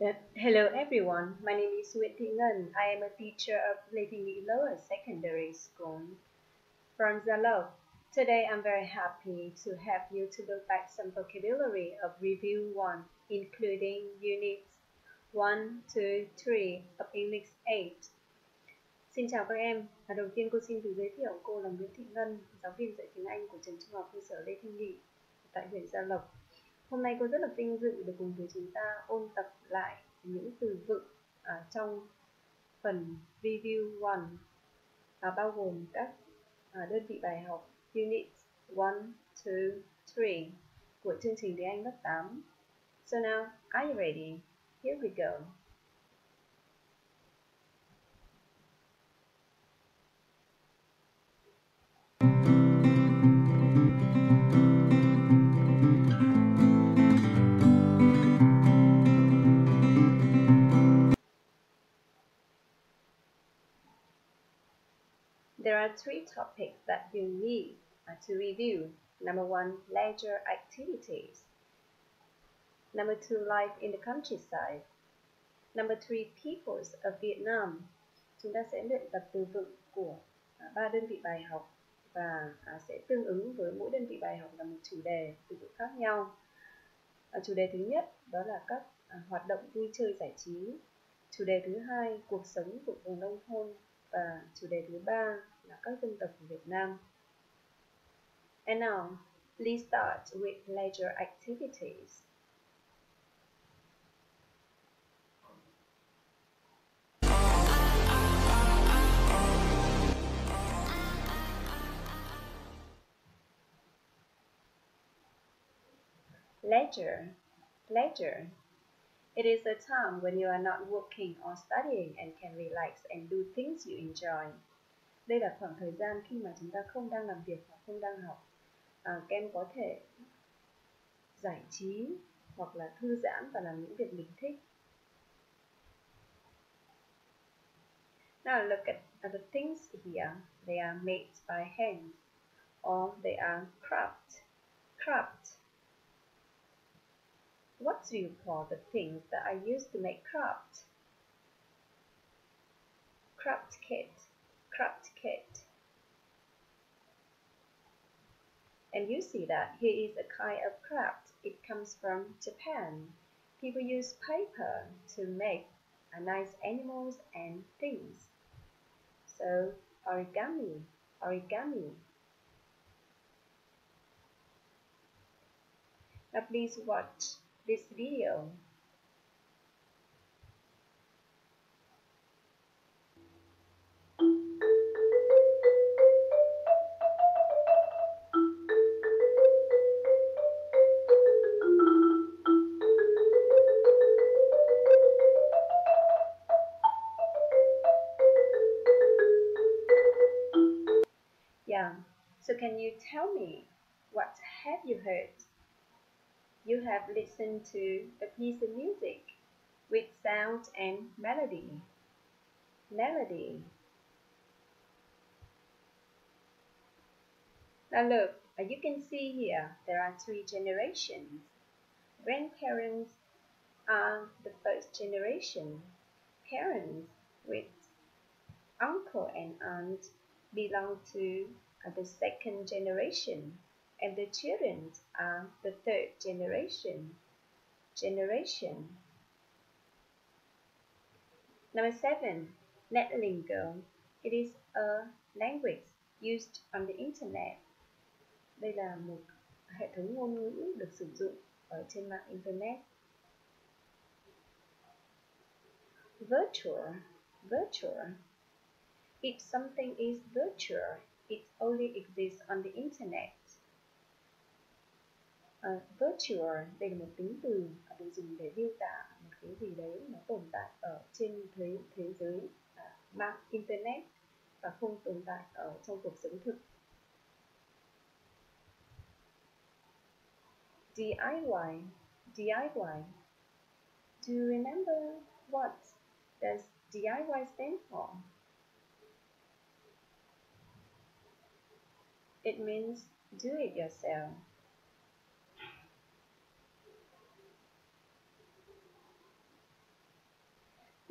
Hello everyone, my name is Ngân. I am a teacher of Nghị Lower Secondary School from Zalov. Today I'm very happy to have you to look back some vocabulary of Review 1, including Units 1, 2, 3 of English 8. Xin chào các em, đầu tiên cô xin tự giới thiệu, cô là Nguyễn Thị Ngân, giáo viên dạy tiếng Anh của trường Trung học cơ sở Lê Thanh Nghị tại huyện Gia Lộc. Hôm nay cô rất là vinh dự được cùng với chúng ta ôn tập lại những từ vựng trong phần Review 1, bao gồm các đơn vị bài học Unit 1, 2, 3 của chương trình tiếng Anh lớp 8. So now, are you ready? Here we go. There are three topics that you need to review. Number 1, leisure activities. Number 2, life in the countryside. Number 3, peoples of Vietnam. Chúng ta sẽ luyện tập từ vựng của 3 đơn vị bài học và sẽ tương ứng với mỗi đơn vị bài học là một chủ đề từ vựng khác nhau. Chủ đề thứ nhất đó là các hoạt động vui chơi giải trí. Chủ đề thứ hai, cuộc sống của vùng nông thôn. Và chủ đề thứ ba là các dân tộc của Việt Nam. And now, please start with leisure activities. Leisure. It is a time when you are not working or studying and can relax and do things you enjoy. Đây là khoảng thời gian khi mà chúng ta không đang làm việc hoặc không đang học. Các em có thể giải trí hoặc là thư giãn và làm những việc mình thích. Now look at the things here. They are made by hand or they are craft. What do you call the things that are used to make craft? Craft kit. And you see that here is a kind of craft. It comes from Japan. People use paper to make nice animals and things. So origami. Now please watch this video. Yeah, so can you tell me, what have you heard? You have listened to a piece of music with sound and melody. Now look, you can see here there are 3 generations. Grandparents are the first generation. Parents with uncle and aunt belong to the second generation. And the children are the third generation. Number 7, Netlingo. It is a language used on the internet. Đây là một hệ thống ngôn ngữ được sử dụng ở trên mạng internet. Virtual. If something is virtual, it only exists on the internet. Virtual, đây là một tính từ được dùng để miêu tả một cái gì đấy nó tồn tại ở trên thế giới mạng internet và không tồn tại ở trong cuộc sống thực. DIY. Do you remember what does DIY stand for? It means do it yourself.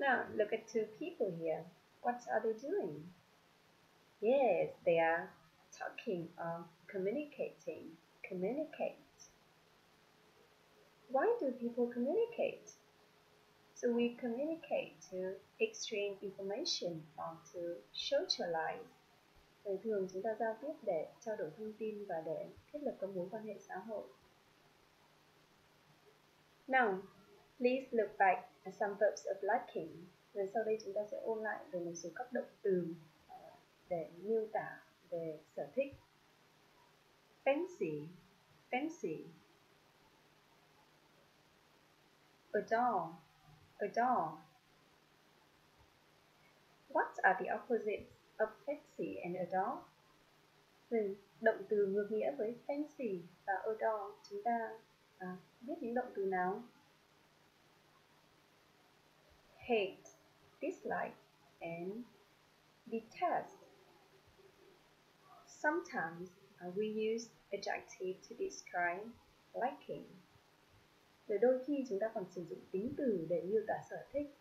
Now, look at two people here. What are they doing? Yes, they are talking or communicating. Communicate. Why do people communicate? So we communicate to exchange information or to socialize. Thường chúng ta giao tiếp để trao đổi thông tin và để thiết lập các mối quan hệ xã hội. Now, please look back at some verbs of liking. Rồi sau đây chúng ta sẽ ôn lại về một số các động từ để miêu tả về sở thích. Fancy, fancy. Adore, adore. What are the opposites of fancy and adore? Động từ ngược nghĩa với fancy và adore, chúng ta biết những động từ nào? Hate, dislike, and detest. Sometimes we use adjective to describe liking. Rồi đôi khi chúng ta còn sử dụng tính từ để miêu tả sở thích.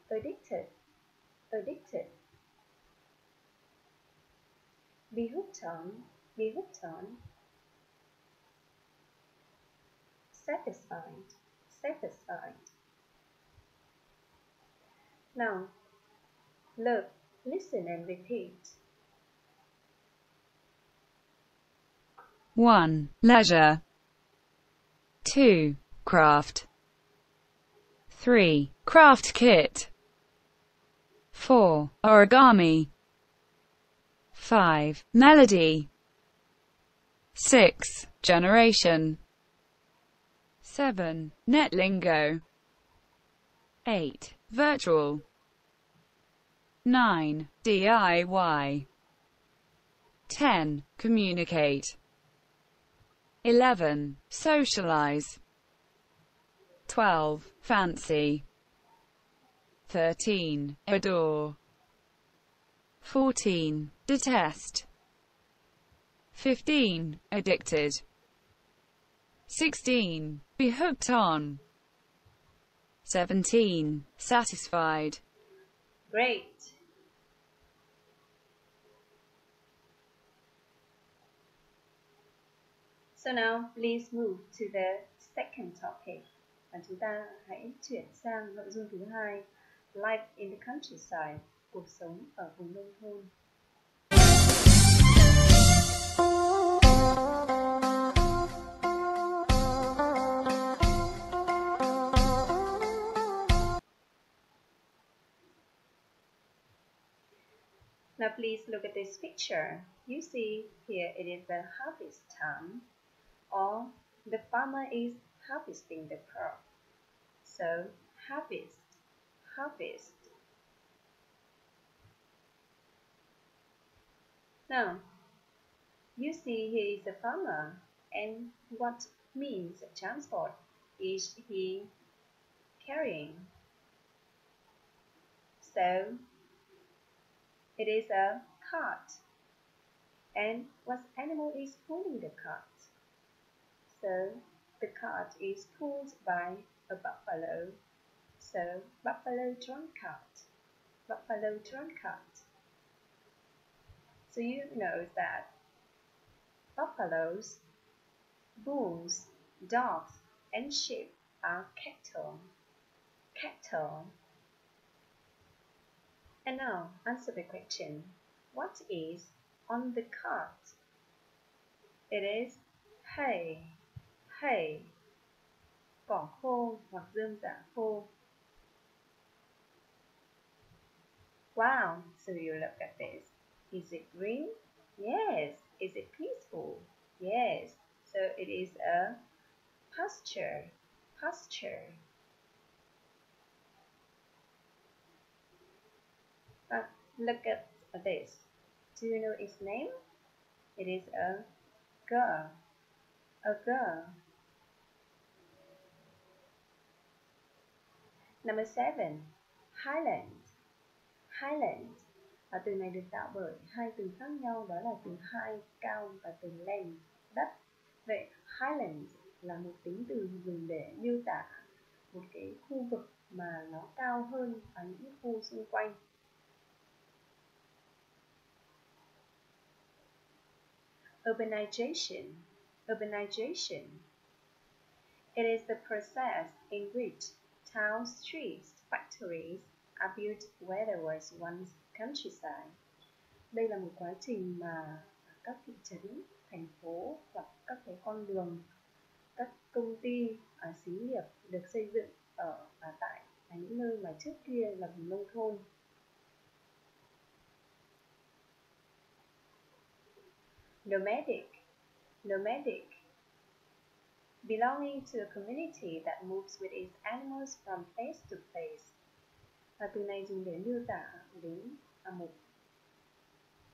Addicted, addicted. Be hooked on, be hooked on. Satisfied, satisfied. Now, look, listen and repeat. 1. Leisure. 2. Craft. 3. Craft kit. 4. Origami. 5. Melody. 6. Generation. 7. Net lingo. 8. Virtual. 9. DIY. 10. Communicate. 11. Socialize. 12. Fancy. 13. Adore. 14. Detest. 15. Addicted. 16. Be hooked on. 17. Satisfied. Great! So now, please move to the second topic. Và chúng ta hãy chuyển sang nội dung thứ hai, Life in the countryside, cuộc sống ở vùng nông thôn. Now please look at this picture. You see here it is the harvest time, or the farmer is harvesting the crop. So harvest, harvest. Now, you see he is a farmer, and what means of transport is he carrying? So, it is a cart. And what animal is pulling the cart? So, the cart is pulled by a buffalo. So, buffalo-drawn cart. Buffalo-drawn cart. So you know that buffaloes, bulls, dogs, and sheep are cattle. Cattle. And now, answer the question. What is on the cart? It is hay. Hay. Cỏ khô hoặc rơm rạ khô. Wow, so you look at this. Is it green? Yes. Is it peaceful? Yes. So it is a pasture. Pasture. Look at this. Do you know its name? It is a girl. A girl. Number 7. Highland. Highland. Từ này được tạo bởi hai từ khác nhau, đó là từ high, cao, và từ land, đất. Vậy Highland là một tính từ dùng để miêu tả một cái khu vực mà nó cao hơn ở những khu xung quanh. Urbanization. Urbanization. It is the process in which towns, streets, factories are built where there was once countryside. Đây là một quá trình mà các thị trấn, thành phố hoặc các cái con đường, các công ty, xí nghiệp được xây dựng ở tại những nơi mà trước kia là vùng nông thôn. Nomadic. Nomadic. Belonging to a community that moves with its animals from place to place. Và từ này dùng để miêu tả đến một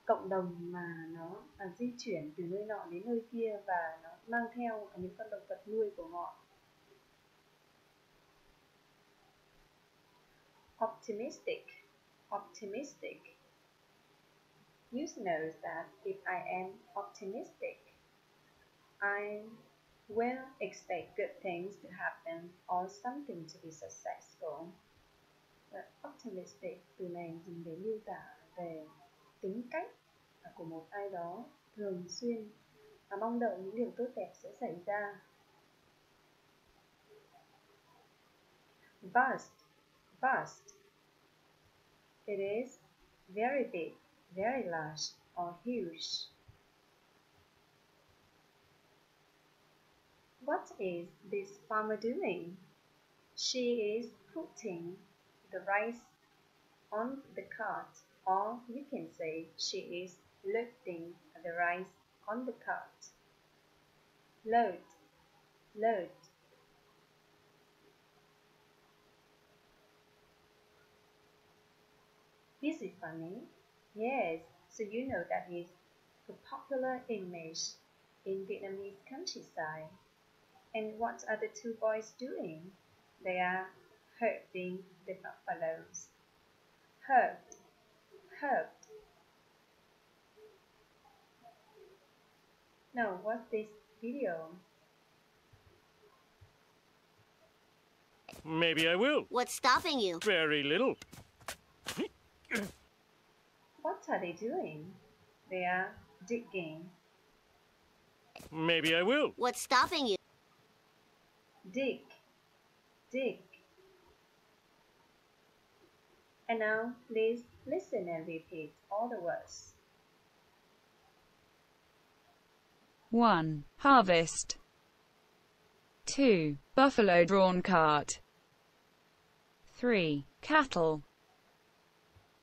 cộng đồng mà nó di chuyển từ nơi nọ đến nơi kia và nó mang theo những con động vật nuôi của họ. Optimistic. Optimistic. Use knows that if I am optimistic, I will expect good things to happen or something to be successful. Optimistic từ này dùng để miêu tả về tính cách của một ai đó thường xuyên mong đợi những điều tốt đẹp sẽ xảy ra. Vast. Vast. It is very big, very large or huge. What is this farmer doing? She is putting the rice on the cart, or you can say she is loading the rice on the cart. Load. Load. This is funny. Yes, so you know that is a popular image in Vietnamese countryside. And what are the two boys doing? They are herding the buffaloes. Herd. Herd. Now, what's this video? Maybe I will. What's stopping you? Very little. What are they doing? They are digging. Maybe I will. What's stopping you? Dig. Dig. And now, please listen and repeat all the words. 1. Harvest. 2. Buffalo drawn cart. 3. Cattle.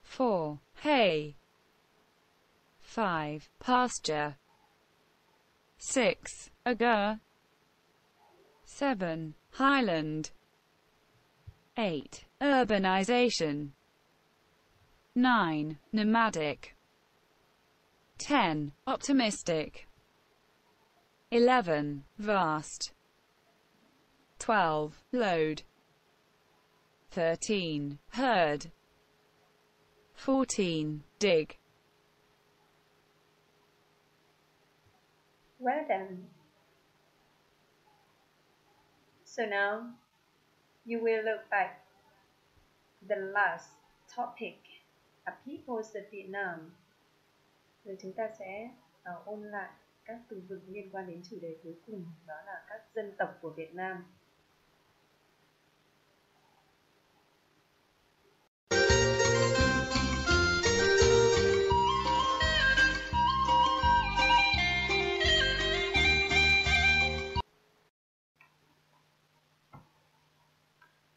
4. Hay. 5. Pasture. 6. Agur. 7. Highland. 8. Urbanization. 9. Nomadic. 10. Optimistic. 11. Vast. 12. Load. 13. Herd. 14. Dig. Well done. So now, you will look back the last topic, peoples of Vietnam. Rồi chúng ta sẽ ôn lại các từ vựng liên quan đến chủ đề cuối cùng, đó là các dân tộc của Việt Nam.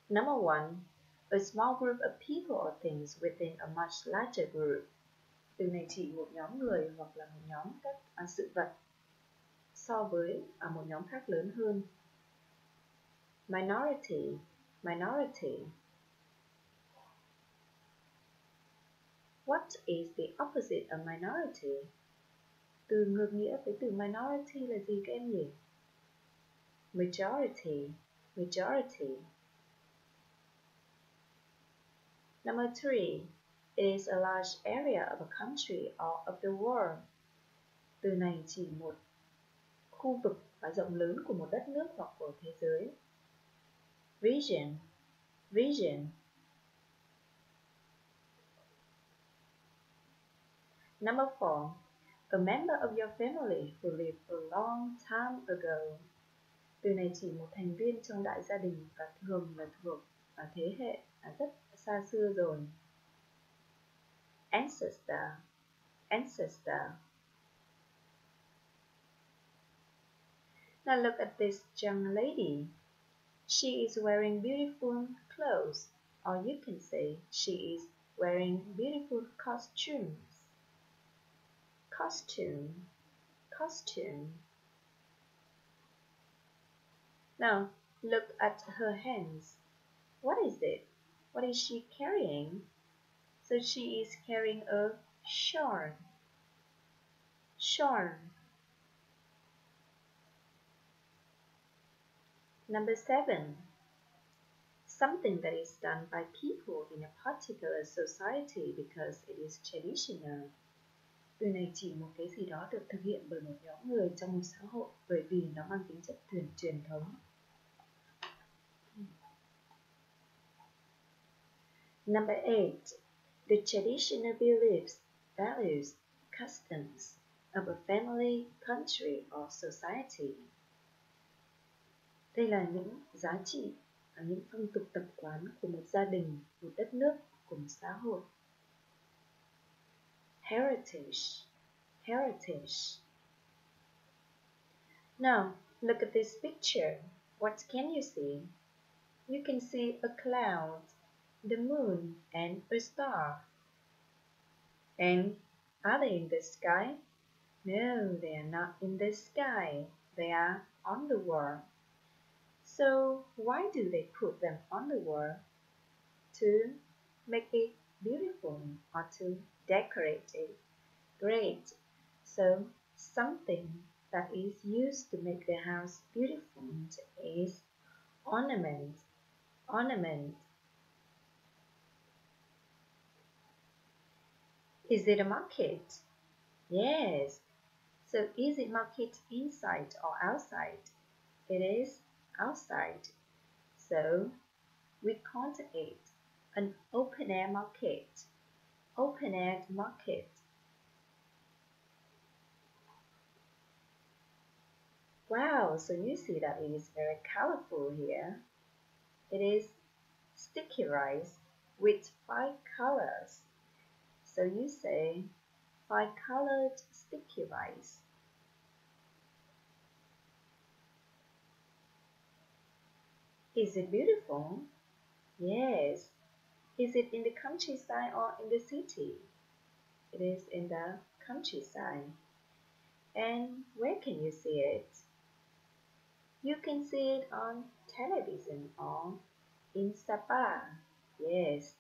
Number 1. A small group of people or things within a much larger group. Từ này chỉ một nhóm người hoặc là một nhóm các sự vật so với một nhóm khác lớn hơn. Minority. Minority. What is the opposite of minority? Từ ngược nghĩa với từ minority là gì các em nhỉ? Majority. Majority. Number 3. It is a large area of a country or of the world. Từ này chỉ một khu vực rộng lớn của một đất nước hoặc của thế giới. region, region. Number 4. A member of your family who lived a long time ago. Từ này chỉ một thành viên trong đại gia đình và thường là thuộc thế hệ rất xa xưa rồi. Ancestor, ancestor. Now look at this young lady. She is wearing beautiful clothes, or you can say she is wearing beautiful costumes. Costume, costume. Now look at her hands. What is it? What is she carrying? So she is carrying a shawl. Shawl. Number 7. Something that is done by people in a particular society because it is traditional. Từ này chỉ một cái gì đó được thực hiện bởi một nhóm người trong một xã hội bởi vì nó mang tính chất truyền thống. Number 8. The traditional beliefs, values, customs of a family, country or society. Đây là những giá trị, những phong tục tập quán của một gia đình, một đất nước, của một xã hội. Heritage, heritage. Now, look at this picture. What can you see? You can see a cloud, the moon, and a star. And are they in the sky? No, they are not in the sky. They are on the wall. So why do they put them on the wall? To make it beautiful or to decorate it. Great. So something that is used to make the house beautiful is ornament. Ornament. Is it a market? Yes. So is it market inside or outside? It is outside. So we call it an open air market. Open air market. Wow, so you see that it is very colorful here. It is sticky rice with 5 colors. So you say 5-colored sticky rice. Is it beautiful? Yes. Is it in the countryside or in the city? It is in the countryside. And where can you see it? You can see it on television or in Sapa. Yes.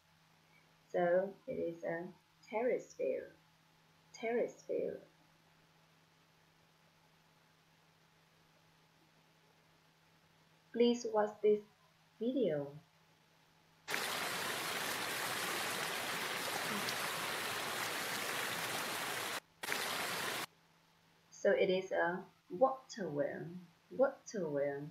So it is a terrace view. Terrace view. Please watch this video. So it is a water wheel. Water wheel.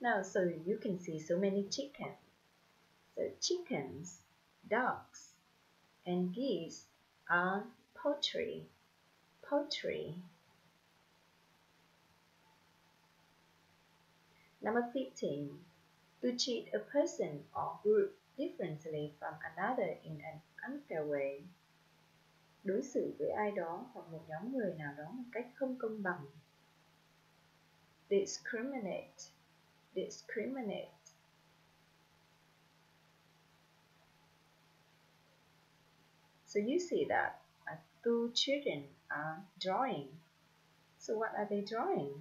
Now, so you can see so many chickens. So chickens, ducks, and geese are poultry. Poultry. Number 15. To treat a person or group differently from another in an unfair way. Đối xử với ai đó hoặc một nhóm người nào đó một cách không công bằng. Discriminate. Discriminate. So you see that 2 children are drawing. So what are they drawing?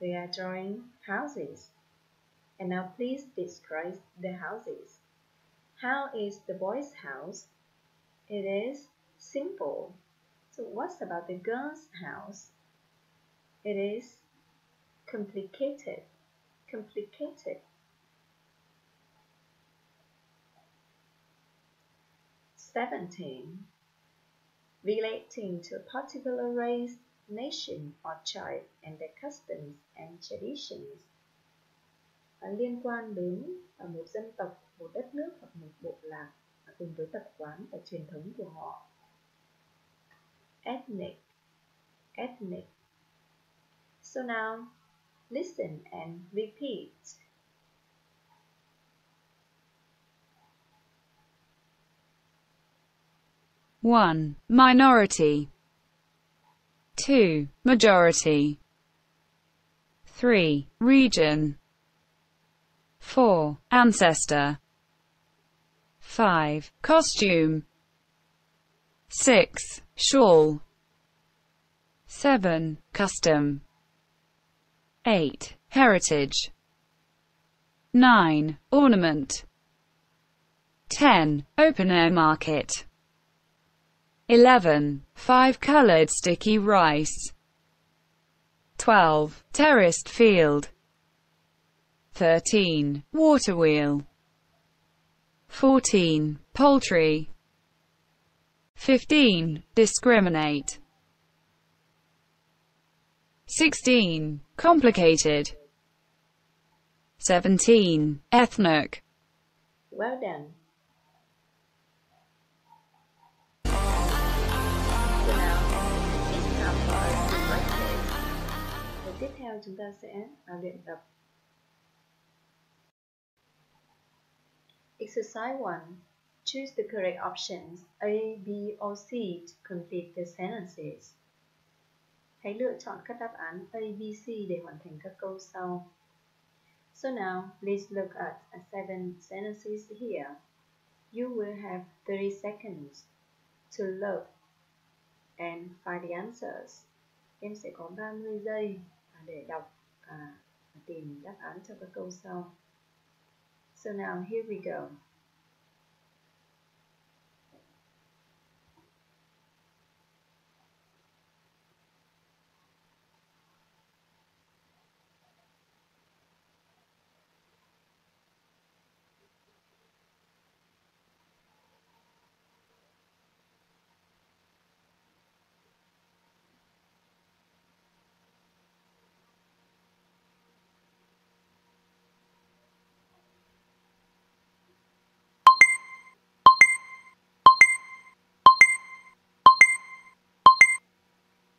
They are drawing houses. And now please describe the houses. How is the boy's house? It is simple. So what's about the girl's house? It is complicated. Complicated. 17. Relating to a particular race, nation or tribe and their customs and traditions. Liên quan đến một dân tộc, một đất nước hoặc một bộ lạc cùng với tập quán và truyền thống của họ. Ethnic, ethnic. So now, listen and repeat. One, minority. 2, majority. 3, region. 4, ancestor. 5, costume. 6, shawl. 7, custom. 8, heritage. 9, ornament. 10, open-air market. 11, 5-colored sticky rice. 12, terraced field. 13, water wheel. 14, poultry. 15, discriminate. 16, complicated. 17, ethnic. Well done. Tiếp theo chúng ta sẽ luyện tập. Exercise 1. Choose the correct options A, B, or C to complete the sentences. Hãy lựa chọn các đáp án A, B, C để hoàn thành các câu sau. So now, please look at 7 sentences here. You will have 30 seconds to look and find the answers. Em sẽ có 30 giây để đọc và tìm đáp án cho các câu sau. So now, here we go.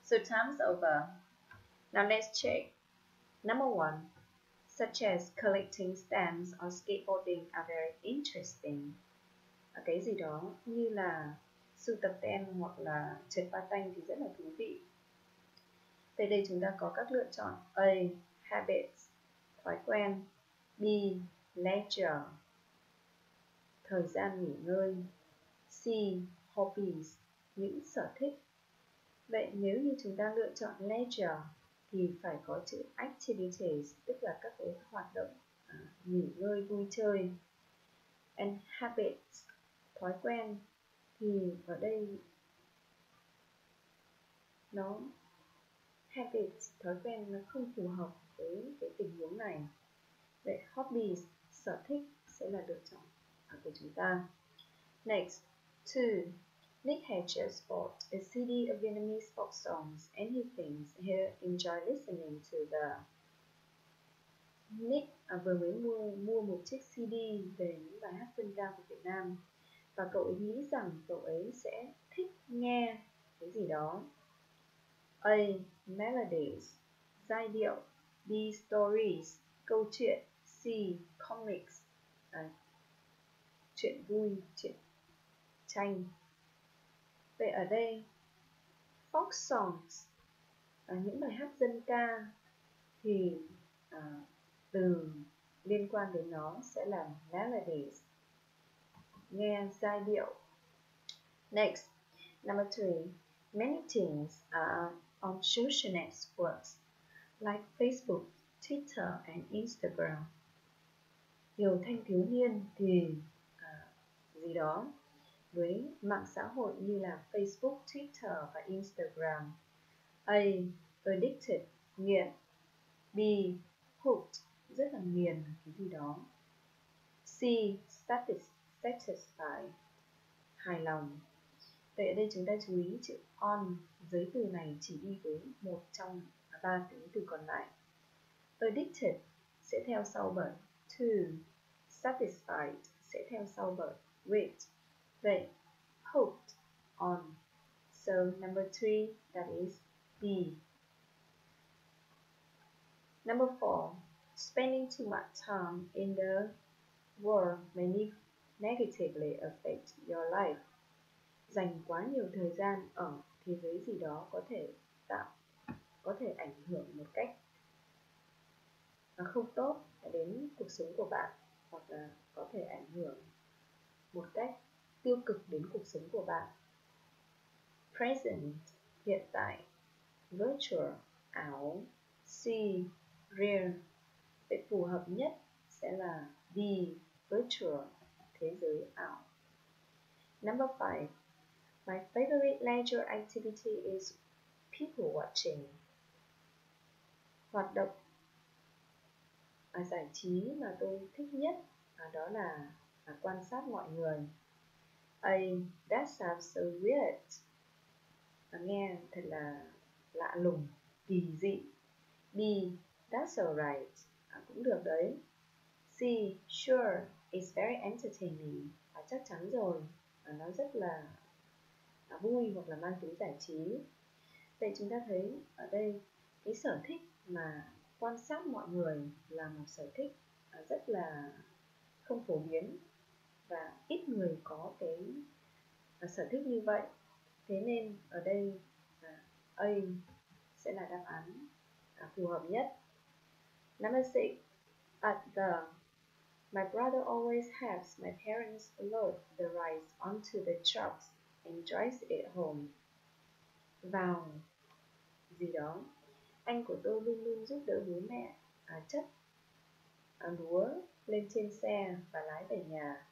So time's over. Now let's check. Number 1. Such as collecting stamps or skateboarding are very interesting. Cái gì đó như là sưu tập tem hoặc là trượt patin thì rất là thú vị. Tại đây chúng ta có các lựa chọn A. Habits, thói quen. B. Leisure, thời gian nghỉ ngơi. C. Hobbies, những sở thích. Vậy nếu như chúng ta lựa chọn leisure thì phải có chữ activities, tức là các cái hoạt động nghỉ ngơi, vui chơi. And habits, thói quen, thì ở đây nó habits, thói quen nó không phù hợp với cái tình huống này. Vậy hobbies, sở thích sẽ là lựa chọn của chúng ta. Next, 2. Nick had just bought a CD of Vietnamese folk songs and he thinks he'll enjoy listening to the. Nick vừa mới mua một chiếc CD về những bài hát dân ca của Việt Nam và cậu ấy nghĩ rằng cậu ấy sẽ thích nghe cái gì đó. A. Melodies, giai điệu. B. Stories, câu chuyện. C. Comics, chuyện vui, chuyện tranh. Vậy ở đây folk songs, những bài hát dân ca thì từ liên quan đến nó sẽ là melodies, nghe giai điệu. Next, number 3. Many teens are on social networks like Facebook, Twitter and Instagram. Nhiều thanh thiếu niên thì gì đó với mạng xã hội như là Facebook, Twitter và Instagram. A. Addicted, nghiện. B. Hooked, rất là nghiền cái gì đó. C. Satisfied, hài lòng. Vậy ở đây chúng ta chú ý chữ on, giới từ này chỉ đi với một trong 3 tính từ còn lại. Addicted sẽ theo sau bởi to, satisfied sẽ theo sau bởi with. Vậy, hooked on. So number 3, that is B. Number 4, spending too much time in the world may negatively affect your life. Dành quá nhiều thời gian ở thế giới gì đó có thể ảnh hưởng một cách không tốt đến cuộc sống của bạn, hoặc là có thể ảnh hưởng một cách tiêu cực đến cuộc sống của bạn. Present, hiện tại. Virtual, ảo. C, real. Vậy phù hợp nhất sẽ là D, virtual, thế giới ảo. Number 5, my favorite leisure activity is people watching. Hoạt động giải trí mà tôi thích nhất đó là quan sát mọi người. A, that sounds so weird. Nghe thật là lạ lùng, kỳ dị. B, that's alright. Cũng được đấy. C, sure, it's very entertaining. Chắc chắn rồi, nó rất là vui hoặc là mang tính giải trí. Vậy chúng ta thấy ở đây cái sở thích mà quan sát mọi người là một sở thích rất là không phổ biến và ít người có cái sở thích như vậy. Thế nên ở đây A sẽ là đáp án phù hợp nhất. Number 6, at the, my brother always helps my parents load the rice onto the trucks and drives it home. Vào gì đó, anh của tôi luôn luôn giúp đỡ bố mẹ chất lúa lên trên xe và lái về nhà.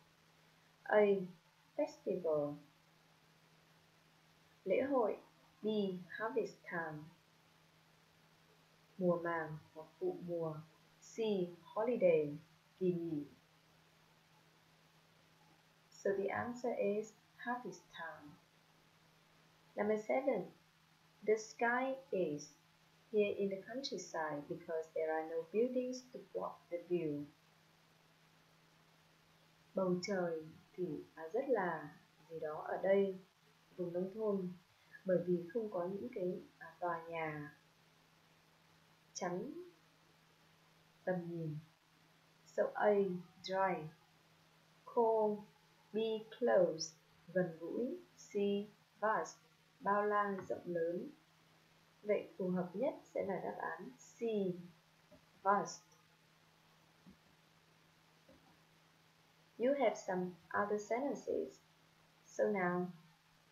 A, festival, lễ hội. B, harvest time, mùa màng hoặc vụ mùa. C, holiday, kỳ nghỉ. So the answer is harvest time. Number 7, the sky is here in the countryside because there are no buildings to block the view. Bầu trời thì rất là gì đó ở đây, vùng nông thôn, bởi vì không có những cái tòa nhà chắn tầm nhìn. So A, dry. Cold. B, close, gần gũi. C, vast, bao la, rộng lớn. Vậy phù hợp nhất sẽ là đáp án C, vast. You have some other sentences. So now,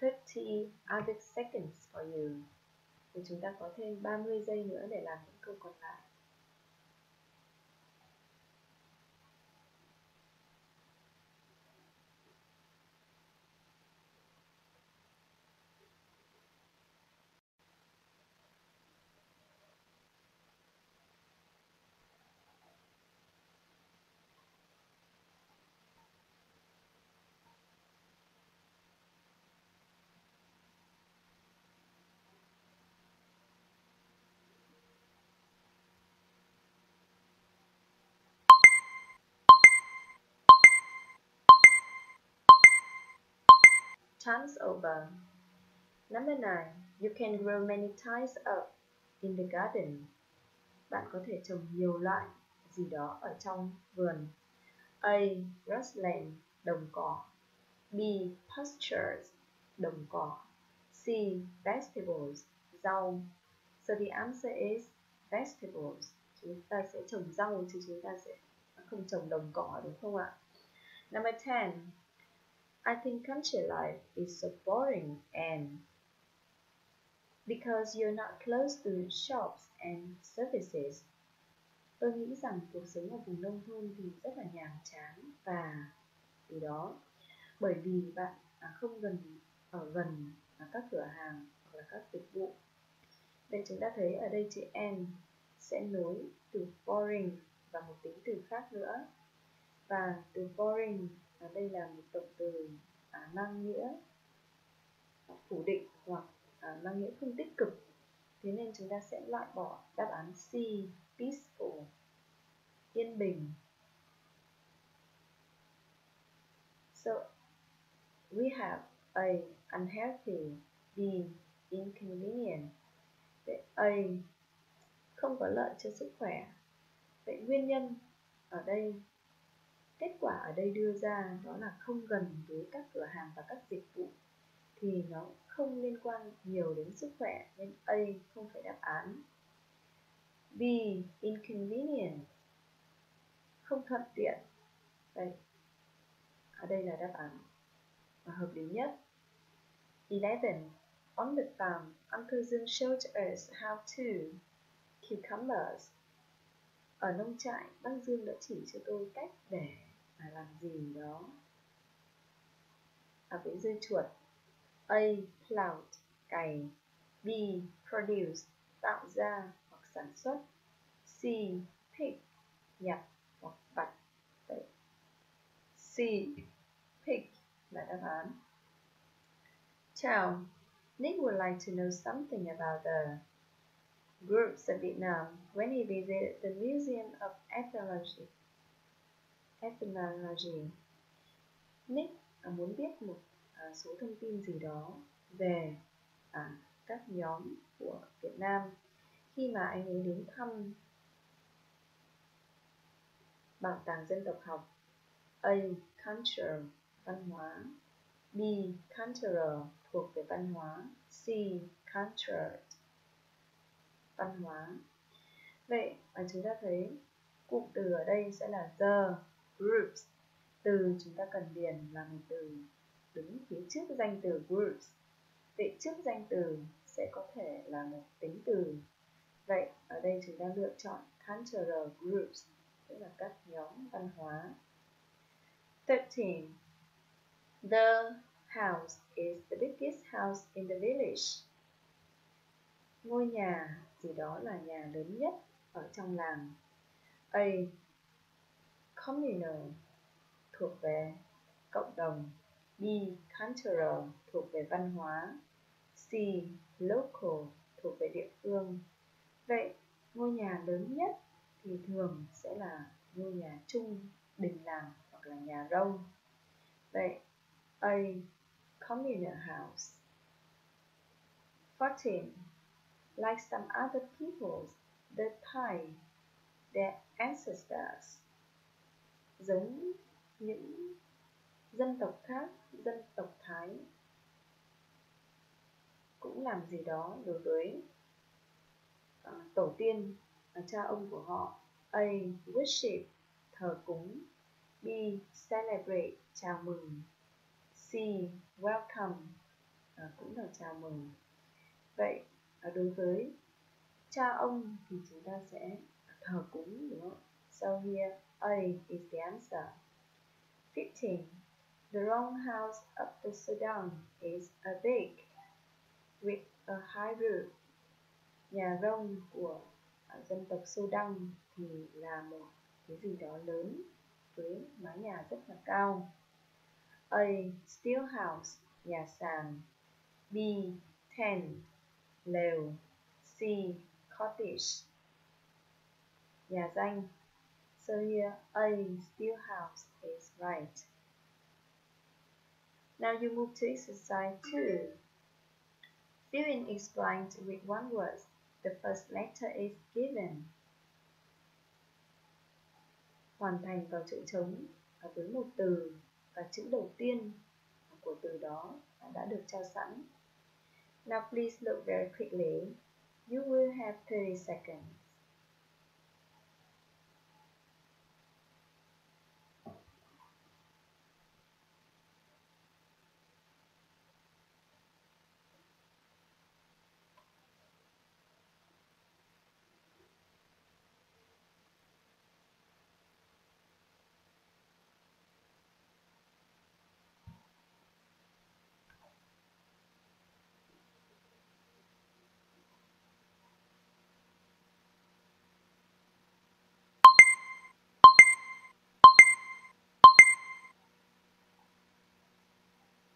30 other seconds for you. Thì chúng ta có thêm 30 giây nữa để làm những câu còn lại. Time's over. Number 9, you can grow many types up in the garden. Bạn có thể trồng nhiều loại gì đó ở trong vườn. A, grassland, đồng cỏ. B, pastures, đồng cỏ. C, vegetables, rau. So the answer is vegetables. Chúng ta sẽ trồng rau chứ chúng ta sẽ không trồng đồng cỏ, đúng không ạ? Number 10, I think country life is so boring and because you're not close to shops and services. Tôi nghĩ rằng cuộc sống ở vùng nông thôn thì rất là nhàm chán và vì đó, bởi vì bạn không gần các cửa hàng hoặc là các dịch vụ. Vậy chúng ta thấy ở đây chữ and sẽ nối từ boring và một tính từ khác nữa. Và từ boring ở đây là một động từ mang nghĩa phủ định hoặc mang nghĩa không tích cực. Thế nên chúng ta sẽ loại bỏ đáp án C, peaceful, yên bình. So we have A, unhealthy, B, inconvenient. Vậy A không có lợi cho sức khỏe. Vậy nguyên nhân ở đây, kết quả ở đây đưa ra đó là không gần với các cửa hàng và các dịch vụ, thì nó không liên quan nhiều đến sức khỏe, nên A không phải đáp án. B, inconvenient, không thuận tiện. Đây, ở đây là đáp án và hợp lý nhất. 11. On the farm, Uncle Dương showed us how to cucumbers. Ở nông trại, bác Dương đã chỉ cho tôi cách để làm gì đó với dưa chuột. A, plow, cày. B, produce, tạo ra hoặc sản xuất. C, pick, nhặt hoặc vặt. Đấy. C, pick là đáp án. Chào, Nick would like to know something about the groups of Vietnam when he visited the Museum of Ethnology. Nick muốn biết một số thông tin gì đó về các nhóm của Việt Nam khi mà anh ấy đến thăm bảo tàng dân tộc học. A, culture, văn hóa. B, cultural, thuộc về văn hóa. C, cultured, văn hóa. Vậy chúng ta thấy cụm từ ở đây sẽ là the groups. Từ chúng ta cần điền là một từ đứng phía trước danh từ groups. Vậy trước danh từ sẽ có thể là một tính từ. Vậy ở đây chúng ta lựa chọn cultural groups, tức là các nhóm văn hóa. 13. The house is the biggest house in the village. Ngôi nhà gì đó là nhà lớn nhất ở trong làng. A, communal, thuộc về cộng đồng. B, cultural, thuộc về văn hóa. C, local, thuộc về địa phương. Vậy ngôi nhà lớn nhất thì thường sẽ là ngôi nhà chung, đình làng hoặc là nhà rông. Vậy A, communal house. 14. Like some other peoples, the Thai, their ancestors. Giống những dân tộc khác, dân tộc Thái cũng làm gì đó đối với tổ tiên, cha ông của họ. A, worship, thờ cúng. B, celebrate, chào mừng. C, welcome, cũng là chào mừng. Vậy đối với cha ông thì chúng ta sẽ thờ cúng, đúng không? So here A is the answer. 15. The wrong house of the Sudan is a big with a high roof. Nhà rông của dân tộc Sudan thì là một cái gì đó lớn với mái nhà rất là cao. A, steel house, nhà sàn. B, tent, lều. C, cottage, nhà danh. So here A, steel house is right. Now you move to exercise 2. Fill in each blank with one word. The first letter is given. Hoàn thành vào chỗ trống với một từ và chữ đầu tiên của từ đó đã được cho sẵn. Now please look very quickly. You will have 30 seconds.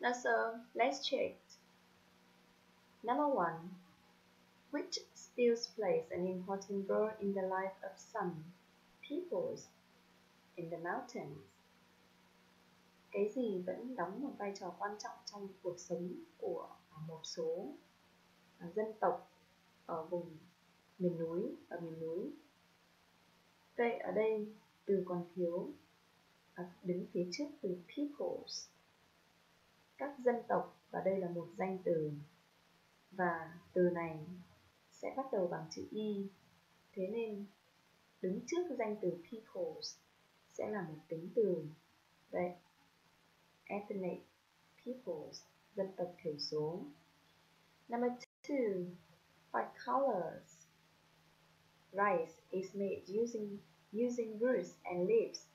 Now so let's check. Number 1. Which still plays an important role in the life of some peoples in the mountains? Cái gì vẫn đóng một vai trò quan trọng trong cuộc sống của một số dân tộc ở vùng miền núi, Vậy ở đây từ còn thiếu đứng phía trước từ peoples, các dân tộc, và đây là một danh từ, và từ này sẽ bắt đầu bằng chữ y, thế nên đứng trước danh từ peoples sẽ là một tính từ. Đây, ethnic peoples, dân tộc thiểu số. Number 2, by colors. Rice is made using roots and leaves.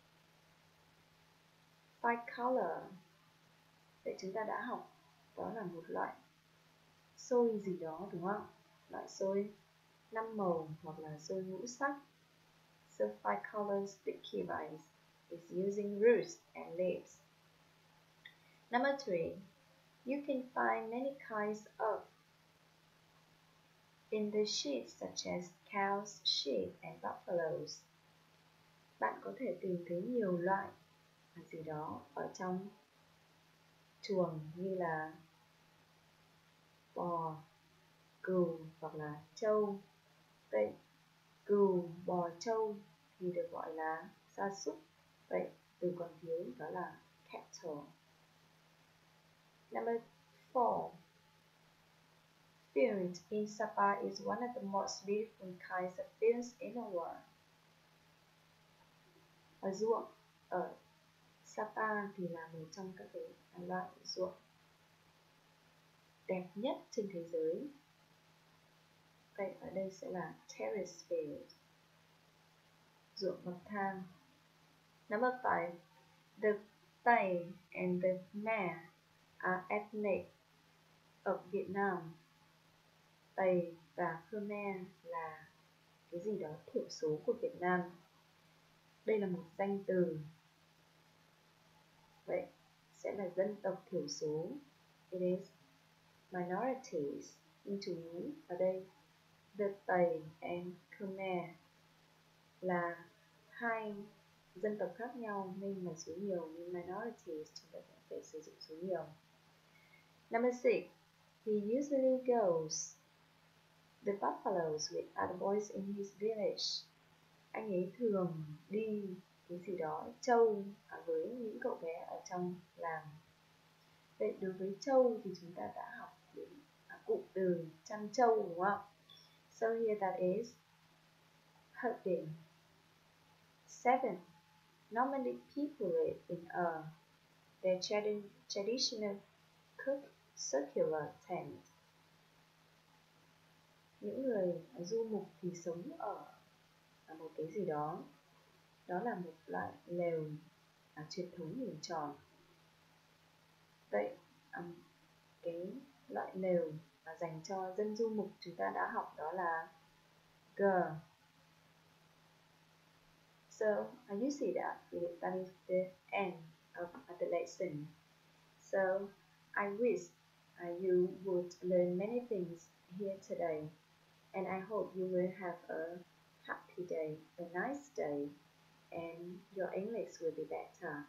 Bicolor, vậy chúng ta đã học đó là một loại xôi gì đó, đúng không? Loại xôi 5 màu hoặc là xôi ngũ sắc. So bicolor sticky rice is using roots and leaves. Number 3, you can find many kinds of in the sheep such as cows, sheep and buffaloes. Bạn có thể tìm thấy nhiều loại gì đó ở trong chuồng như là bò, cừu hoặc là trâu. Vậy cừu, bò, trâu thì được gọi là gia súc. Vậy từ còn thiếu đó là cattle. Number 4, field in Sapa is one of the most beautiful kinds of fields in the world. Ở ruộng ở Sapa thì là một trong các cái loại ruộng đẹp nhất trên thế giới. Vậy ở đây sẽ là terrace field, ruộng bậc thang. Number 5, the Tây and the Khmer are ethnic of Vietnam. Tây và Khmer là cái gì đó thiểu số của Việt Nam. Đây là một danh từ. Vậy sẽ là dân tộc thiểu số. It is minorities. Nhưng chú ý ở đây the Tây and Khmer là hai dân tộc khác nhau nên là số nhiều, nhưng minorities chúng ta phải sử dụng số nhiều. Number 6, he usually goes the buffaloes with other boys in his village. Anh ấy thường đi cái gì đó trâu với những cậu bé ở trong làng. Vậy đối với trâu thì chúng ta đã học đến cụm từ chăn trâu, đúng không? So here that is herding. 7, Normandy people live in their traditional circular tent. Những người du mục thì sống ở một cái gì đó, đó là một loại lều truyền thống hình tròn. Vậy cái loại lều dành cho dân du mục chúng ta đã học đó là G. So you see that is the end of the lesson. So I wish you would learn many things here today, and I hope you will have a happy day, a nice day, and your English will be better.